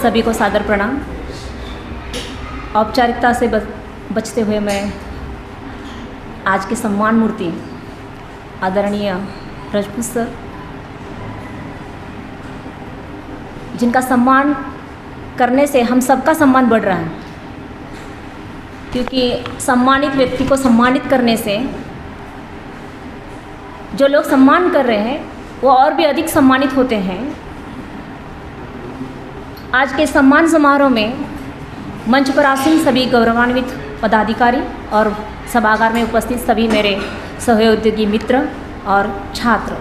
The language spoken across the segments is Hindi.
सभी को सादर प्रणाम। औपचारिकता से बचते हुए मैं आज के सम्मान मूर्ति आदरणीय राजपूत सर, जिनका सम्मान करने से हम सबका सम्मान बढ़ रहा है, क्योंकि सम्मानित व्यक्ति को सम्मानित करने से जो लोग सम्मान कर रहे हैं वो और भी अधिक सम्मानित होते हैं। आज के सम्मान समारोह में मंच पर आसीन सभी गौरवान्वित पदाधिकारी और सभागार में उपस्थित सभी मेरे सहयोगी मित्र और छात्र,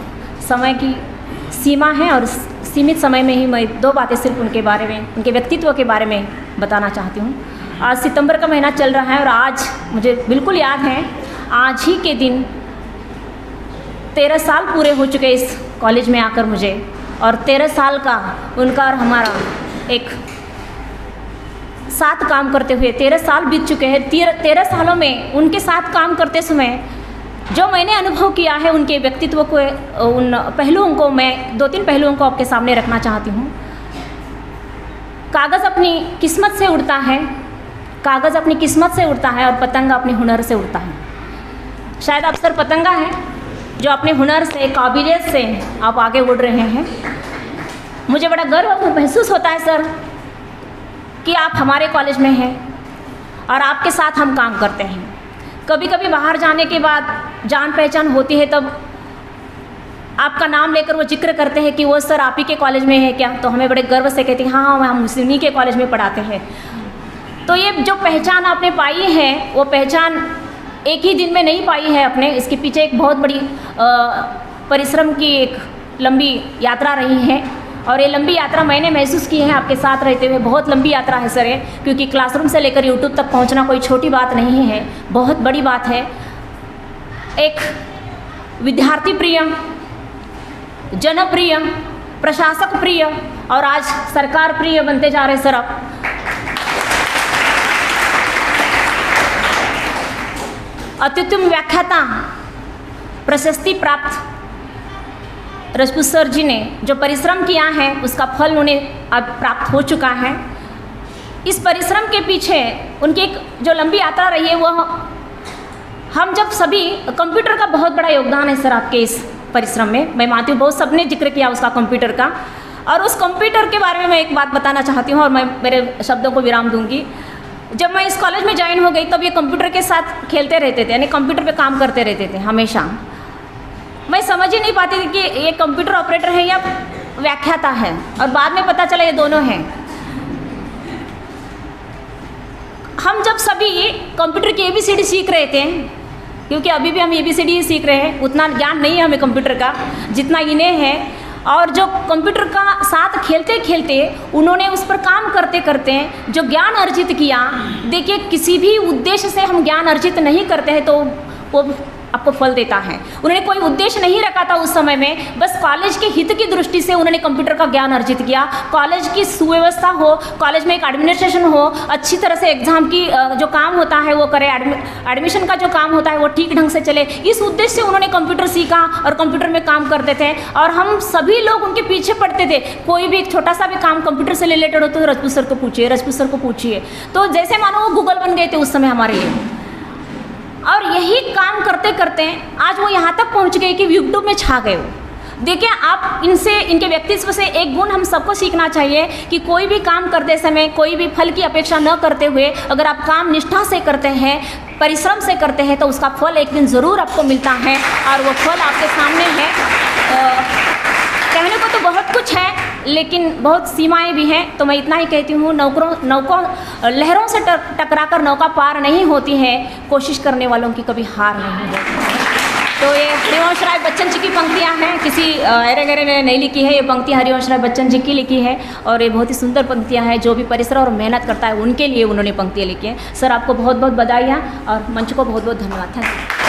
समय की सीमा है और सीमित समय में ही मैं दो बातें सिर्फ उनके बारे में, उनके व्यक्तित्व के बारे में बताना चाहती हूँ। आज सितंबर का महीना चल रहा है और आज मुझे बिल्कुल याद है, आज ही के दिन 13 साल पूरे हो चुके इस कॉलेज में आकर मुझे, और 13 साल का उनका और हमारा एक साथ काम करते हुए 13 साल बीत चुके हैं। 13 सालों में उनके साथ काम करते समय जो मैंने अनुभव किया है, उनके व्यक्तित्व को, उन पहलुओं को मैं 2-3 पहलुओं को आपके सामने रखना चाहती हूँ। कागज़ अपनी किस्मत से उड़ता है, कागज़ अपनी किस्मत से उड़ता है और पतंगा अपने हुनर से उड़ता है। शायद आप सर पतंगा हैं जो अपने हुनर से, काबिलियत से आप आगे उड़ रहे हैं। मुझे बड़ा गर्व महसूस होता है सर कि आप हमारे कॉलेज में हैं और आपके साथ हम काम करते हैं। कभी कभी बाहर जाने के बाद जान पहचान होती है, तब आपका नाम लेकर वो जिक्र करते हैं कि वो सर आप ही के कॉलेज में है क्या, तो हमें बड़े गर्व से कहते हैं हाँ हम उन्हीं के कॉलेज में पढ़ाते हैं। तो ये जो पहचान आपने पाई है, वो पहचान एक ही दिन में नहीं पाई है अपने, इसके पीछे एक बहुत बड़ी परिश्रम की एक लंबी यात्रा रही है। और ये लंबी यात्रा मैंने महसूस की है आपके साथ रहते हुए। बहुत लंबी यात्रा है सर ये, क्योंकि क्लासरूम से लेकर यूट्यूब तक पहुंचना कोई छोटी बात नहीं है, बहुत बड़ी बात है। एक विद्यार्थी प्रिय, जनप्रिय, प्रशासक प्रिय और आज सरकार प्रिय बनते जा रहे सर आप। अत्युत्तम व्याख्याता प्रशस्ति प्राप्त राजपूत सर जी ने जो परिश्रम किया है, उसका फल उन्हें अब प्राप्त हो चुका है। इस परिश्रम के पीछे उनकी एक जो लंबी यात्रा रही है, वह हम जब सभी, कंप्यूटर का बहुत बड़ा योगदान है सर आपके इस परिश्रम में, मैं मानती हूँ। बहुत सबने जिक्र किया उसका, कंप्यूटर का। और उस कंप्यूटर के बारे में मैं एक बात बताना चाहती हूँ और मैं मेरे शब्दों को विराम दूंगी। जब मैं इस कॉलेज में ज्वाइन हो गई तब ये कंप्यूटर के साथ खेलते रहते थे, यानी कंप्यूटर पे काम करते रहते थे हमेशा। मैं समझ ही नहीं पाती थी कि ये कंप्यूटर ऑपरेटर है या व्याख्याता है, और बाद में पता चला ये दोनों हैं। हम जब सभी कंप्यूटर की ABCD सीख रहे थे, क्योंकि अभी भी हम ABCD ही सीख रहे हैं, उतना ज्ञान नहीं है हमें कंप्यूटर का जितना इन्हें है। और जो कंप्यूटर का साथ खेलते खेलते उन्होंने उस पर काम करते करते जो ज्ञान अर्जित किया, देखिए किसी भी उद्देश्य से हम ज्ञान अर्जित नहीं करते हैं तो वो आपको फल देता है। उन्होंने कोई उद्देश्य नहीं रखा था उस समय में, बस कॉलेज के हित की दृष्टि से उन्होंने कंप्यूटर का ज्ञान अर्जित किया। कॉलेज की सुव्यवस्था हो, कॉलेज में एक एडमिनिस्ट्रेशन हो, अच्छी तरह से एग्जाम की जो काम होता है वो करे, एडमिशन का जो काम होता है वो ठीक ढंग से चले, इस उद्देश्य से उन्होंने कंप्यूटर सीखा और कंप्यूटर में काम करते थे। और हम सभी लोग उनके पीछे पड़ते थे। कोई भी एक छोटा सा भी काम कंप्यूटर से रिलेटेड हो तो राजपूत सर को पूछिए, राजपूत सर को पूछिए। तो जैसे मानो वो गूगल बन गए थे उस समय हमारे लिए। और यही काम करते करते आज वो यहाँ तक पहुँच गए कि यूट्यूब में छा गए वो। देखिए आप इनसे, इनके व्यक्तित्व से एक गुण हम सबको सीखना चाहिए कि कोई भी काम करते समय कोई भी फल की अपेक्षा न करते हुए अगर आप काम निष्ठा से करते हैं, परिश्रम से करते हैं, तो उसका फल एक दिन ज़रूर आपको मिलता है। और वो फल आपके सामने है। कहने को तो बहुत कुछ है, लेकिन बहुत सीमाएं भी हैं, तो मैं इतना ही कहती हूँ। लहरों से टकराकर नौका पार नहीं होती है, कोशिश करने वालों की कभी हार नहीं होती। तो ये हरिवंश राय बच्चन जी की पंक्तियाँ हैं, किसी अरे गरे ने नहीं लिखी है, ये पंक्तियाँ हरिवंश राय बच्चन जी की लिखी है और ये बहुत ही सुंदर पंक्तियाँ हैं। जो भी परिश्रम और मेहनत करता है उनके लिए उन्होंने पंक्तियाँ लिखी हैं। सर आपको बहुत बहुत बधाइयाँ और मंच को बहुत बहुत धन्यवाद। Thank you.